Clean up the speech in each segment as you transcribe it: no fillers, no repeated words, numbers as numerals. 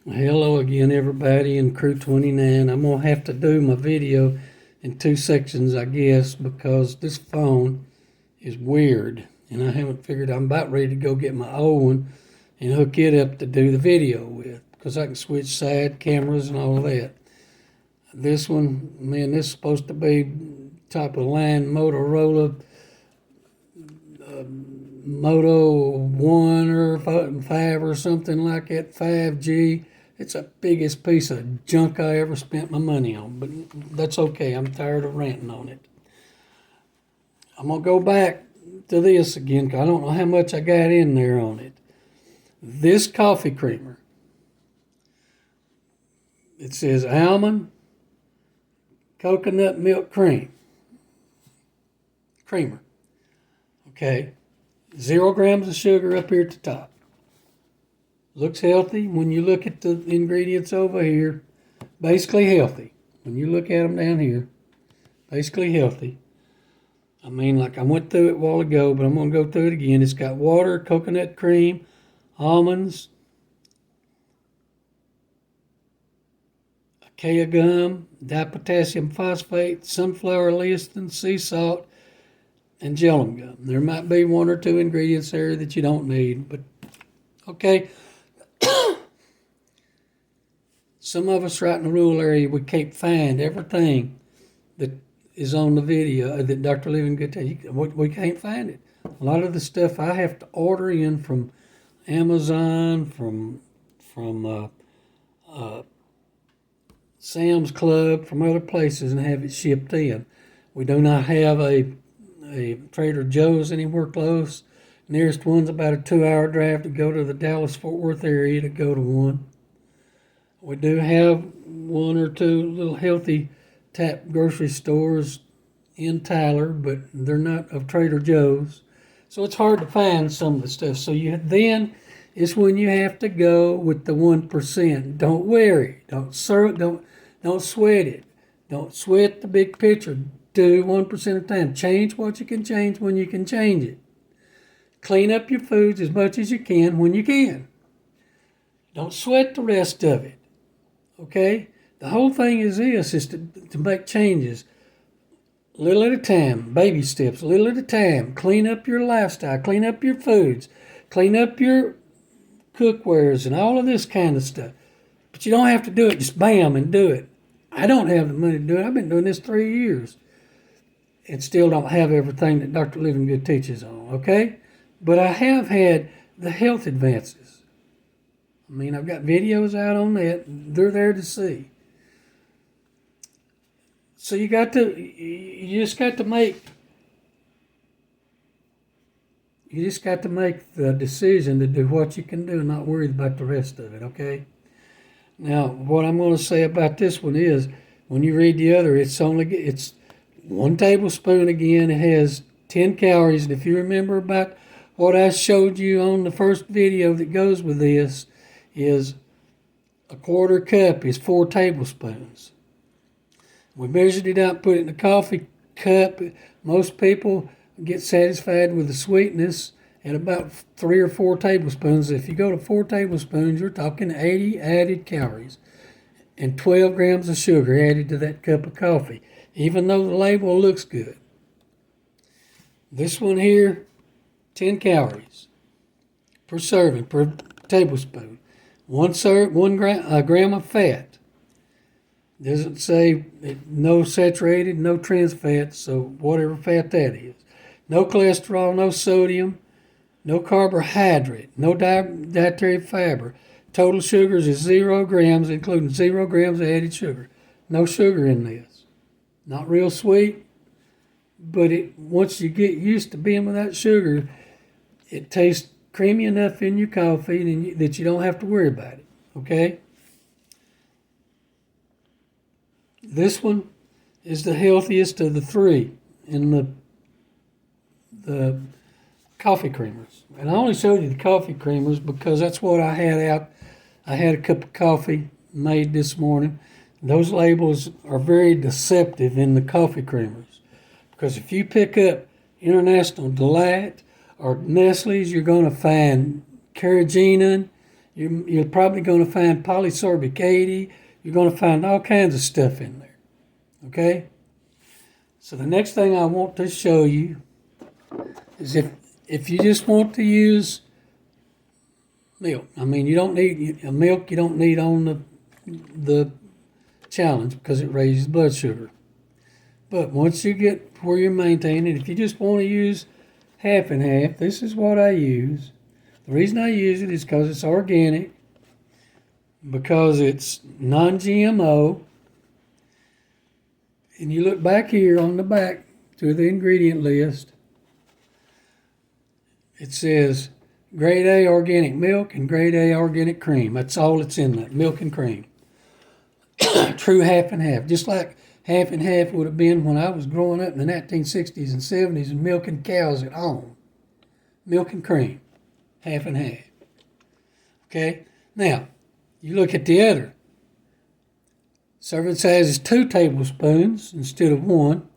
Hello again, everybody in Crew 29. I'm going to have to do my video in two sections, I guess, because this phone is weird. And I haven't figured, I'm about ready to go get my old one and hook it up to do the video with, because I can switch side cameras and all of that. This one, man, this is supposed to be top of the line Motorola Moto 1 or 5 or something like that, 5G. It's the biggest piece of junk I ever spent my money on, but that's okay. I'm tired of ranting on it. I'm going to go back to this again, because I don't know how much I got in there on it. This coffee creamer, it says almond coconut milk creamer. Okay, 0 grams of sugar up here at the top. Looks healthy when you look at the ingredients over here. Basically healthy. When you look at them down here, basically healthy. I mean, like I went through it a while ago, but I'm going to go through it again. It's got water, coconut cream, almonds, acacia gum, dipotassium phosphate, sunflower lecithin, sea salt, and gelum gum. There might be 1 or 2 ingredients there that you don't need, but okay. Some of us right in the rural area, we can't find everything that is on the video that Dr. Living Good tells you. We can't find it. A lot of the stuff I have to order in from Amazon, from Sam's Club, from other places, and have it shipped in. We do not have a Trader Joe's anywhere close. Nearest one's about a 2-hour drive to go to the Dallas-Fort Worth area to go to one. We do have 1 or 2 little healthy tap grocery stores in Tyler, but they're not of Trader Joe's. So it's hard to find some of the stuff. So then it's when you have to go with the 1%. Don't worry. Don't sweat it. Don't sweat the big picture. Do 1% of the time. Change what you can change when you can change it. Clean up your foods as much as you can when you can. Don't sweat the rest of it. Okay? The whole thing is to make changes. Little at a time. Baby steps. Little at a time. Clean up your lifestyle. Clean up your foods. Clean up your cookwares and all of this kind of stuff. But you don't have to do it just bam and do it. I don't have the money to do it. I've been doing this 3 years and still don't have everything that Dr. Living Good teaches on, okay? But I have had the health advances. I mean, I've got videos out on that. They're there to see. So you just got to make the decision to do what you can do and not worry about the rest of it, okay? Now, what I'm going to say about this one is, when you read the other, it's 1 tablespoon again. It has 10 calories. And if you remember about what I showed you on the first video that goes with this, is a 1/4 cup is 4 tablespoons. We measured it out, put it in a coffee cup. Most people get satisfied with the sweetness at about 3 or 4 tablespoons. If you go to 4 tablespoons, you're talking 80 added calories and 12 grams of sugar added to that cup of coffee, even though the label looks good. This one here, 10 calories per serving, per tablespoon. 1 gram of fat. Doesn't say no saturated, no trans fat, so whatever fat that is. No cholesterol, no sodium, no carbohydrate, no dietary fiber. Total sugars is 0 grams, including 0 grams of added sugar. No sugar in this. Not real sweet, but once you get used to being without sugar, it tastes creamy enough in your coffee that you don't have to worry about it, okay? This one is the healthiest of the 3 in the coffee creamers. And I only showed you the coffee creamers because that's what I had out. I had a cup of coffee made this morning. Those labels are very deceptive in the coffee creamers, because if you pick up International Delight or Nestle's, you're going to find carrageenan You're probably going to find polysorbic 80. You're going to find all kinds of stuff in there. Okay? So the next thing I want to show you is if you just want to use milk. I mean, you don't need milk. You don't need on the challenge because it raises blood sugar. But once you get where you're maintaining, if you just want to use half and half, this is what I use. The reason I use it is because it's organic, because it's non-GMO. And you look back here on the back to the ingredient list, it says grade A organic milk and grade A organic cream. That's all that's in that, milk and cream. True half and half, just like half and half would have been when I was growing up in the 1960s and 70s and milking cows at home. Milk and cream, half and half. Okay? Now, you look at the other. Serving size is 2 tablespoons instead of 1.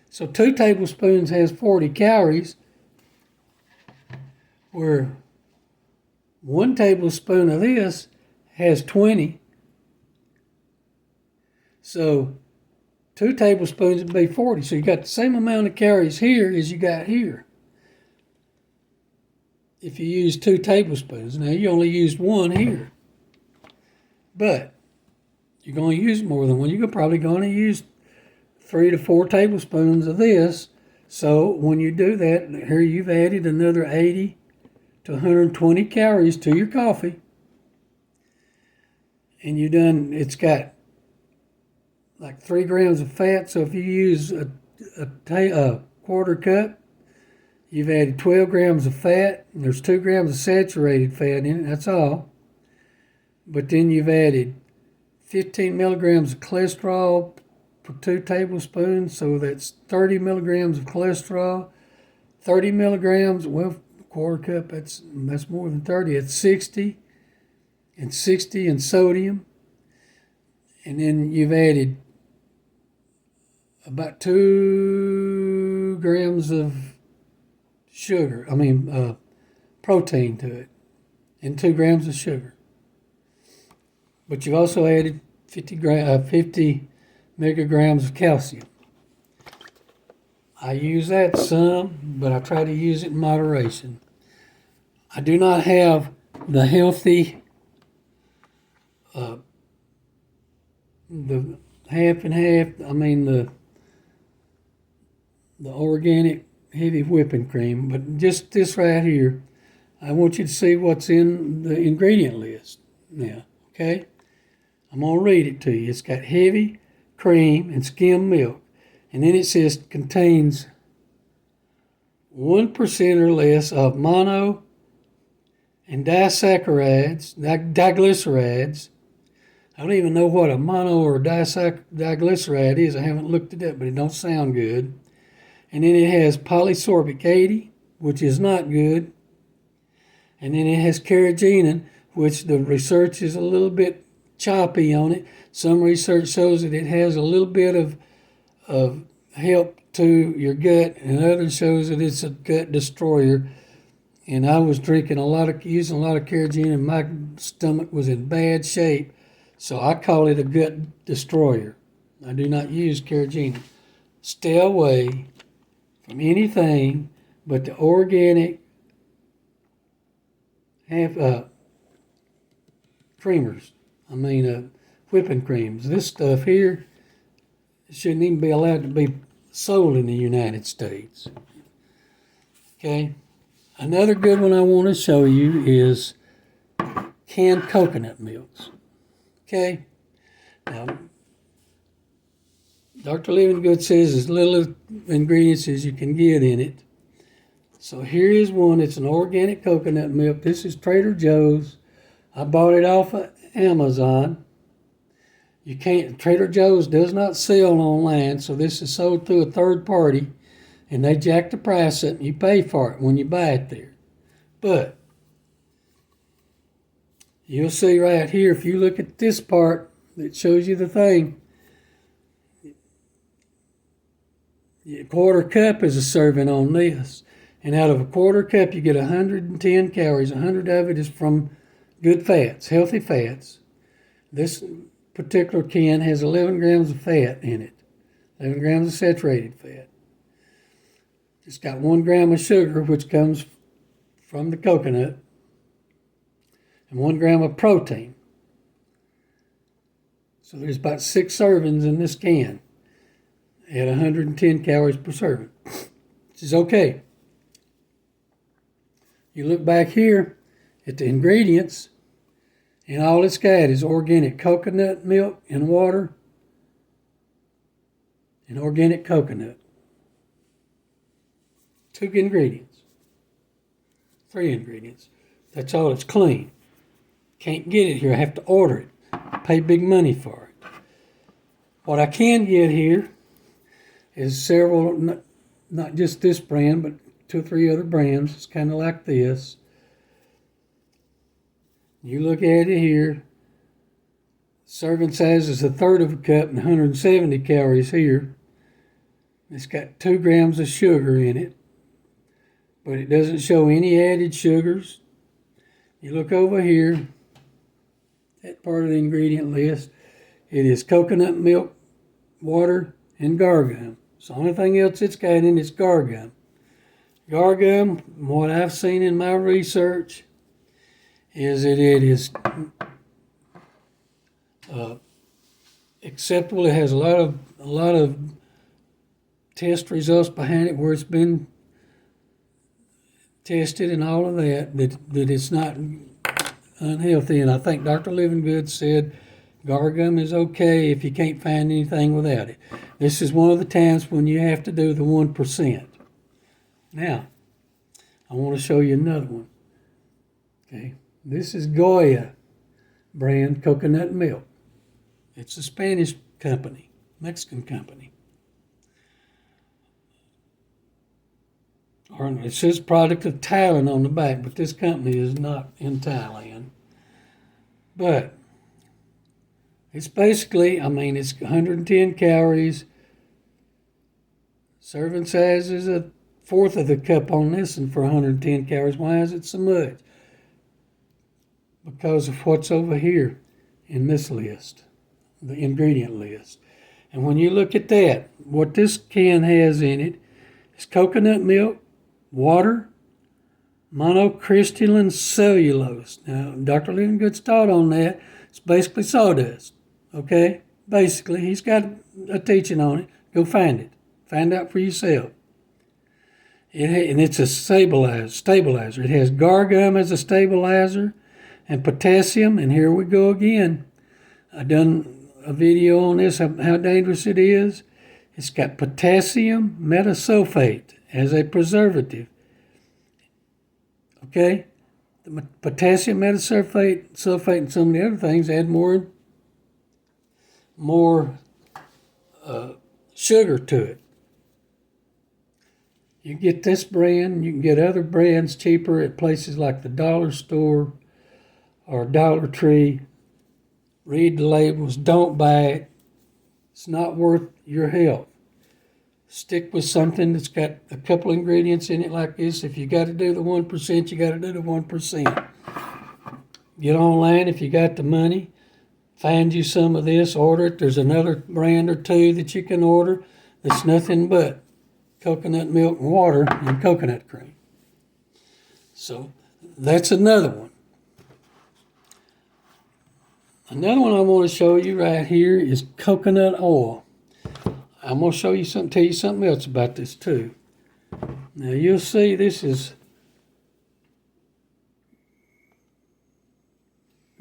So 2 tablespoons has 40 calories, where 1 tablespoon of this has 20. So 2 tablespoons would be 40. So you got the same amount of calories here as you got here. If you use 2 tablespoons. Now you only used 1 here. But you're going to use more than 1. You're probably going to use 3 to 4 tablespoons of this. So when you do that, here you've added another 80 to 120 calories to your coffee. And it's got like 3 grams of fat. So if you use a quarter cup, you've added 12 grams of fat. And there's 2 grams of saturated fat in it. That's all. But then you've added 15 milligrams of cholesterol per 2 tablespoons. So that's 30 milligrams of cholesterol. 30 milligrams, well, quarter cup, that's more than 30. It's 60. And 60 in sodium. And then you've added about 2 grams of protein to it, and 2 grams of sugar. But you've also added 50 micrograms of calcium. I use that some, but I try to use it in moderation. I do not have the healthy, the half and half, the organic heavy whipping cream, but just this right here, I want you to see what's in the ingredient list now, okay? I'm going to read it to you. It's got heavy cream and skim milk, and then it says contains 1% or less of mono and diglycerides. I don't even know what a mono or diglyceride is. I haven't looked it up, but it don't sound good. And then it has polysorbic 80, which is not good. And then it has carrageenan, which the research is a little bit choppy on it. Some research shows that it has a little bit of help to your gut, and others shows that it's a gut destroyer. And I was using a lot of carrageenan, and my stomach was in bad shape. So I call it a gut destroyer. I do not use carrageenan. Stay away from anything but the organic creamers. Whipping creams. This stuff here shouldn't even be allowed to be sold in the United States. Okay. Another good one I want to show you is canned coconut milks. Okay. Now, Dr. Livingood says as little ingredients as you can get in it. So here is one. It's an organic coconut milk. This is Trader Joe's. I bought it off of Amazon. Trader Joe's does not sell online, so this is sold through a third party, and they jack the price up, and you pay for it when you buy it there. But you'll see right here, if you look at this part that shows you the thing, a quarter cup is a serving on this. And out of a quarter cup, you get 110 calories. 100 of it is from good fats, healthy fats. This particular can has 11 grams of fat in it, 11 grams of saturated fat. It's got 1 gram of sugar, which comes from the coconut, and 1 gram of protein. So there's about 6 servings in this can at 110 calories per serving, which is okay. You look back here at the ingredients, and all it's got is organic coconut milk and water and organic coconut. 2 ingredients. 3 ingredients. That's all. It's clean. Can't get it here. I have to order it. Pay big money for it. What I can get here is several, not just this brand, but 2 or 3 other brands. It's kind of like this. You look at it here. Serving size is 1/3 of a cup and 170 calories here. It's got 2 grams of sugar in it, but it doesn't show any added sugars. You look over here, that part of the ingredient list, it is coconut milk, water, and guar gum. So the only thing else it's got in is guar gum. Guar gum, from what I've seen in my research, is that it is acceptable. It has a lot of test results behind it where it's been tested and all of that it's not unhealthy. And I think Dr. Livingood said guar gum is okay if you can't find anything without it. This is one of the times when you have to do the 1%. Now, I want to show you another one. Okay, this is Goya brand coconut milk. It's a Spanish company, Mexican company. Or it says product of Thailand on the back, but this company is not in Thailand. But it's basically, it's 110 calories. Serving size is 1/4 of the cup on this, and for 110 calories. Why is it so much? Because of what's over here in this list, the ingredient list. And when you look at that, what this can has in it is coconut milk, water, monocrystalline cellulose. Now, Dr. Livingood's thought on that, it's basically sawdust, okay? Basically, he's got a teaching on it. Go find it. Find out for yourself. And it's a stabilizer. It has guar gum as a stabilizer and potassium, and here we go again. I done a video on this, how dangerous it is. It's got potassium metasulfate as a preservative. Okay? The potassium metasulfate, and some of the other things add more sugar to it. You get this brand, you can get other brands cheaper at places like the dollar store or Dollar Tree. Read the labels, don't buy it. It's not worth your health. Stick with something that's got a couple ingredients in it like this. If you got to do the 1%, you got to do the 1%. Get online if you got the money. Find you some of this, order it. There's another brand or 2 that you can order that's nothing but coconut milk and water and coconut cream. So that's another one. Another one I want to show you right here is coconut oil. I'm going to tell you something else about this too. Now you'll see this is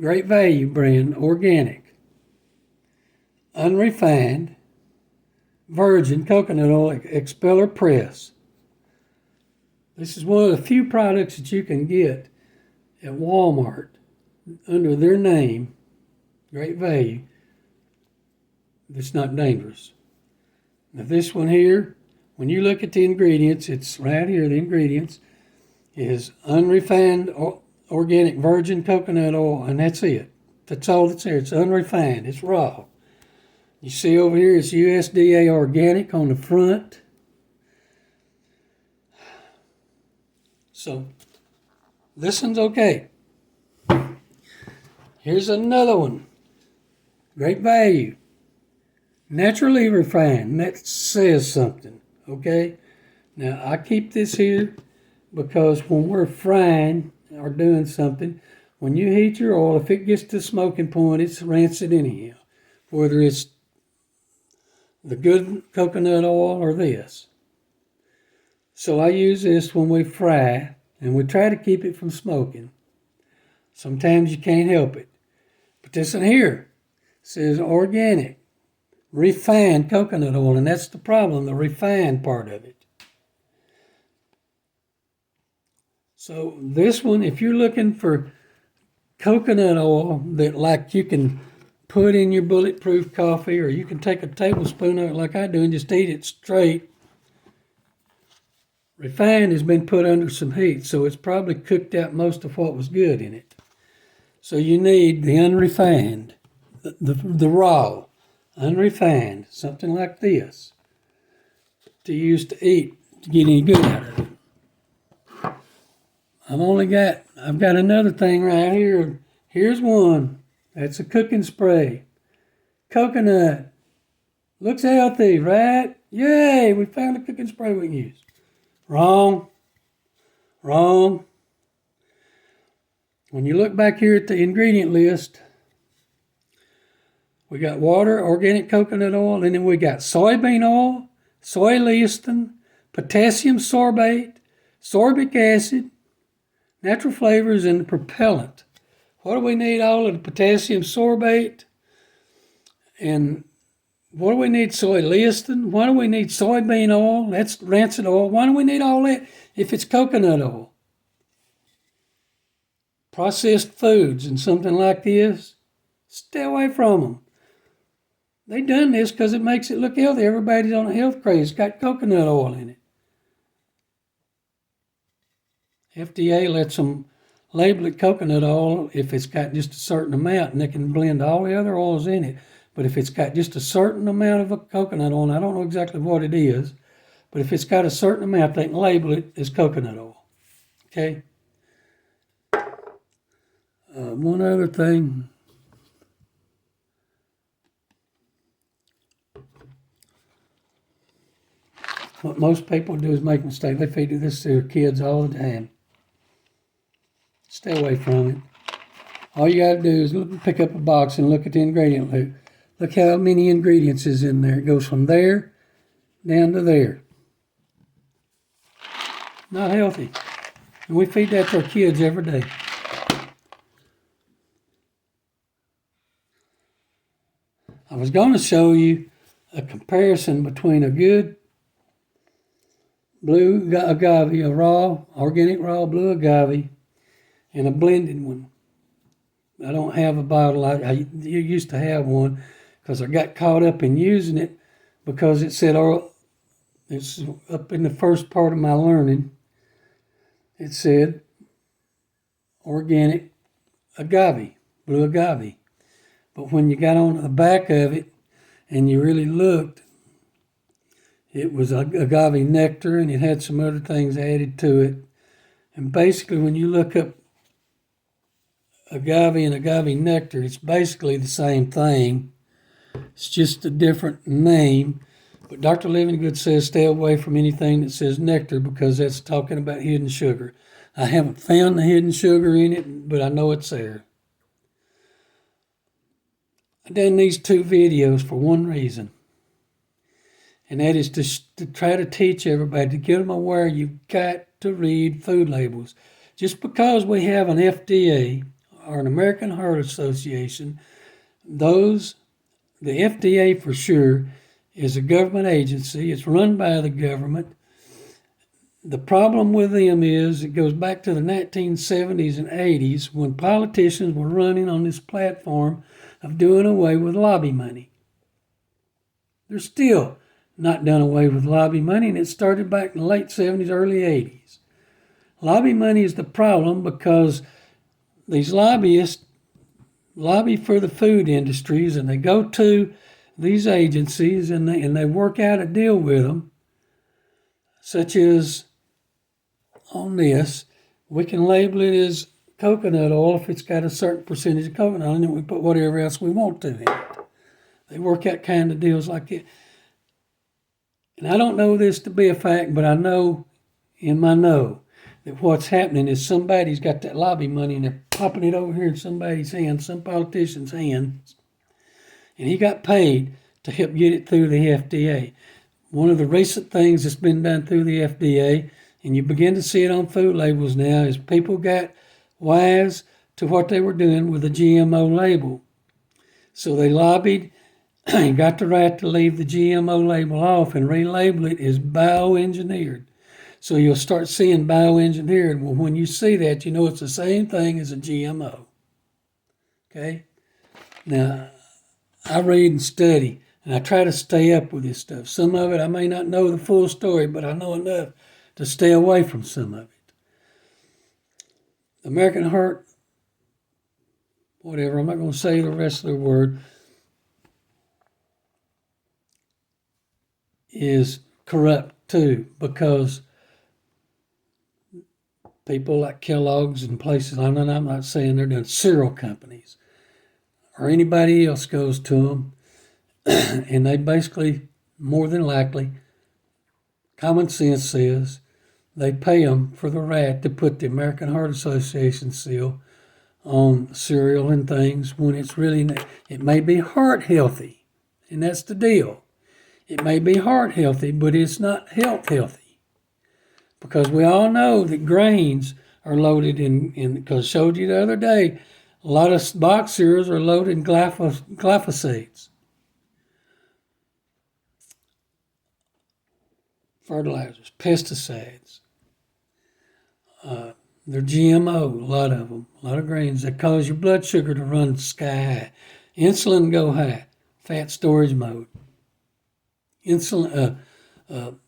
Great Value brand, organic, unrefined, virgin coconut oil, expeller press. This is one of the few products that you can get at Walmart under their name, Great Value, that's not dangerous. Now this one here, when you look at the ingredients, it's right here, the ingredients is unrefined organic virgin coconut oil, and that's it. That's all that's there. It's unrefined, it's raw. You see over here, it's USDA organic on the front. So this one's okay. Here's another one. Great value. Naturally refined. That says something. Okay? Now, I keep this here because when we're frying or doing something, when you heat your oil, if it gets to smoking point, it's rancid anyhow. Whether it's the good coconut oil or this. So I use this when we fry, and we try to keep it from smoking. Sometimes you can't help it. But this in here says organic, refined coconut oil, and that's the problem, the refined part of it. So this one, if you're looking for coconut oil that like you can put in your bulletproof coffee, or you can take a tablespoon of it like I do and just eat it straight. Refined has been put under some heat, so it's probably cooked out most of what was good in it. So you need the unrefined, the raw, unrefined, something like this, to use to eat, to get any good out of it. I've got another thing right here. Here's one. That's a cooking spray. Coconut. Looks healthy, right? Yay, we found a cooking spray we can use. Wrong. Wrong. When you look back here at the ingredient list, we got water, organic coconut oil, and then we got soybean oil, soy lecithin, potassium sorbate, sorbic acid, natural flavors, and the propellant. What do we need all of the potassium sorbate? And what do we need soy lecithin? Why do we need soybean oil? That's rancid oil. Why do we need all that if it's coconut oil? Processed foods and something like this, stay away from them. They done this because it makes it look healthy. Everybody's on a health craze. It's got coconut oil in it. FDA lets them label it coconut oil if it's got just a certain amount, and they can blend all the other oils in it. But if it's got just a certain amount of a coconut oil, and I don't know exactly what it is, but if it's got a certain amount, they can label it as coconut oil. Okay? One other thing. What most people do is make a mistake. They feed this to their kids all the time. Stay away from it. All you got to do is pick up a box and look at the ingredient list. Look how many ingredients is in there. It goes from there down to there. Not healthy. And we feed that to our kids every day. I was going to show you a comparison between a good blue agave, a raw, organic raw blue agave, and a blended one. I don't have a bottle. I used to have one because I got caught up in using it because it said, it's up in the first part of my learning, it said organic agave, blue agave. But when you got on the back of it and you really looked, it was agave nectar, and it had some other things added to it. And basically, when you look up agave and agave nectar, it's basically the same thing. It's just a different name. But Dr. Livingood says stay away from anything that says nectar because that's talking about hidden sugar. I haven't found the hidden sugar in it, but I know it's there. I've done these two videos for one reason, and that is to try to teach everybody, to get them aware you've got to read food labels. Just because we have an FDA or an American Heart Association, the FDA for sure is a government agency. It's run by the government. The problem with them is it goes back to the 1970s and 80s when politicians were running on this platform of doing away with lobby money. They're still not done away with lobby money, and it started back in the late 70s, early 80s. Lobby money is the problem because these lobbyists lobby for the food industries, and they go to these agencies and they work out a deal with them, such as on this, we can label it as coconut oil if it's got a certain percentage of coconut in it. We put whatever else we want to in it. They work out kind of deals like that. And I don't know this to be a fact, but I know in my know that what's happening is somebody's got that lobby money and they're popping it over here in somebody's hands, some politician's hands, and he got paid to help get it through the FDA. One of the recent things that's been done through the FDA, and you begin to see it on food labels now, is people got wise to what they were doing with the GMO label. So they lobbied and got the right to leave the GMO label off and relabel it as bioengineered. So you'll start seeing bioengineered. Well, when you see that, you know it's the same thing as a GMO. Okay? Now, I read and study, and I try to stay up with this stuff. Some of it, I may not know the full story, but I know enough to stay away from some of it. The American Heart, whatever, I'm not going to say the rest of the word, is corrupt too, because people like Kellogg's and places, I'm not saying they're doing cereal companies, or anybody else goes to them, and they basically, more than likely, common sense says, they pay them for the right to put the American Heart Association seal on cereal and things when it's really, it may be heart healthy, and that's the deal. It may be heart healthy, but it's not health healthy. Because we all know that grains are loaded in because I showed you the other day, a lot of box cereals are loaded in glyphosate. Fertilizers, pesticides. They're GMO, a lot of them, a lot of grains that cause your blood sugar to run sky high. Insulin go high, fat storage mode.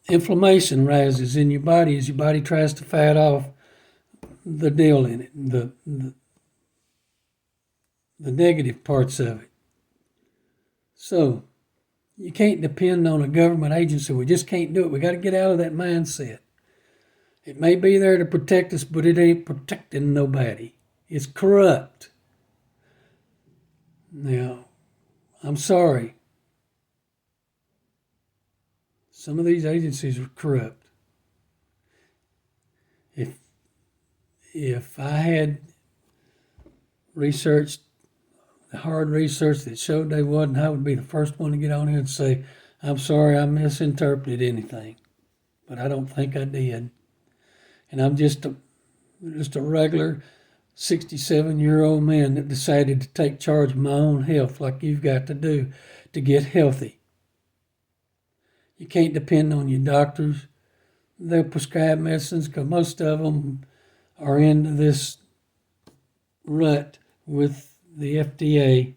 Inflammation rises in your body as your body tries to fight off the deal in it, the negative parts of it. So you can't depend on a government agency. We just can't do it. We got to get out of that mindset. It may be there to protect us, but it ain't protecting nobody. It's corrupt. Now, I'm sorry. Some of these agencies are corrupt. If I had researched, hard research that showed they wasn't, I would be the first one to get on here and say, I'm sorry, I misinterpreted anything. But I don't think I did. And I'm just a regular 67-year-old man that decided to take charge of my own health like you've got to do to get healthy. You can't depend on your doctors. They'll prescribe medicines because most of them are into this rut with the FDA.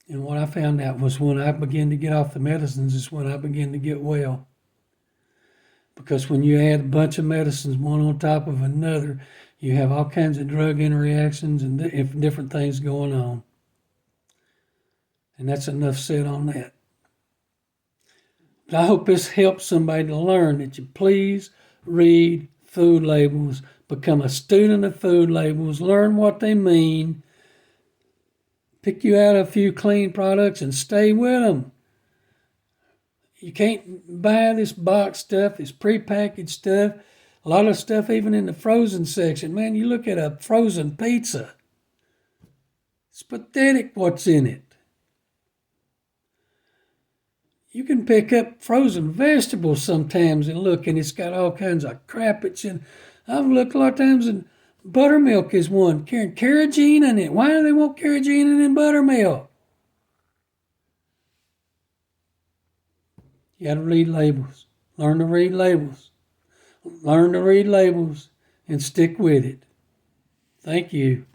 And what I found out was when I began to get off the medicines is when I began to get well. Because when you add a bunch of medicines one on top of another, you have all kinds of drug interactions and different things going on. And that's enough said on that. But I hope this helps somebody to learn that you please read food labels, become a student of food labels, learn what they mean, pick you out a few clean products and stay with them. You can't buy this box stuff, this prepackaged stuff. A lot of stuff even in the frozen section. Man, you look at a frozen pizza. It's pathetic what's in it. You can pick up frozen vegetables sometimes and look, and it's got all kinds of crap it's in. I've looked a lot of times, and buttermilk is one, carrying carrageenan in it. Why do they want carrageenan in buttermilk? You got to read labels. Learn to read labels. Learn to read labels and stick with it. Thank you.